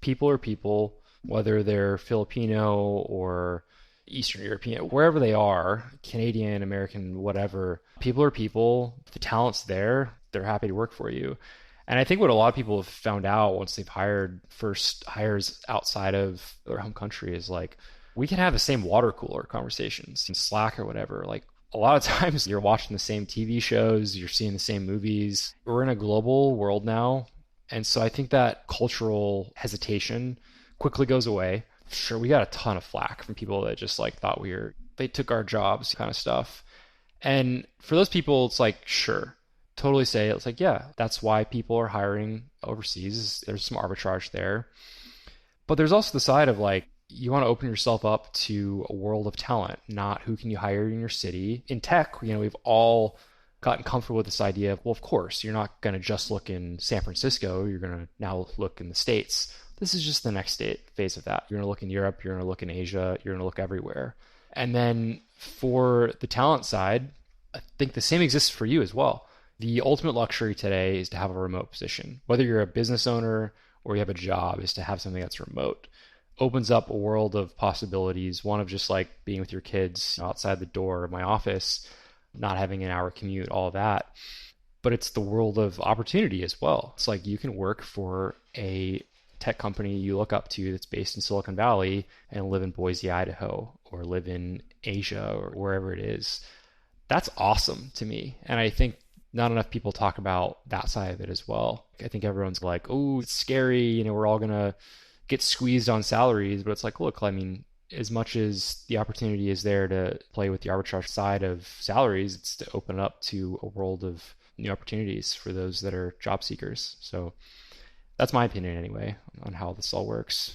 People are people, whether they're Filipino or Eastern European, wherever they are, Canadian, American, whatever, people are people. If the talent's there, they're happy to work for you. And I think what a lot of people have found out once they've hired first hires outside of their home country is like, we can have the same water cooler conversations in Slack or whatever. Like a lot of times you're watching the same TV shows, you're seeing the same movies. We're in a global world now. And so I think that cultural hesitation quickly goes away. Sure, we got a ton of flack from people that just like thought they took our jobs kind of stuff. And for those people, it's like, sure, totally say it. It's like, yeah, that's why people are hiring overseas. There's some arbitrage there. But there's also the side of like, you want to open yourself up to a world of talent, not who can you hire in your city. In tech, we've all gotten comfortable with this idea of, well, of course, you're not going to just look in San Francisco. You're going to now look in the States. This is just the next phase of that. You're going to look in Europe. You're going to look in Asia. You're going to look everywhere. And then for the talent side, I think the same exists for you as well. The ultimate luxury today is to have a remote position. Whether you're a business owner or you have a job, is to have something that's remote. Opens up a world of possibilities. One of just like being with your kids outside the door of my office, not having an hour commute, all of that. But it's the world of opportunity as well. It's like you can work for a tech company you look up to that's based in Silicon Valley and live in Boise, Idaho, or live in Asia or wherever it is. That's awesome to me. And I think not enough people talk about that side of it as well. I think everyone's like, oh, it's scary. We're all going to get squeezed on salaries. But it's like, look, I mean, as much as the opportunity is there to play with the arbitrage side of salaries, it's to open it up to a world of new opportunities for those that are job seekers. So that's my opinion anyway on how this all works.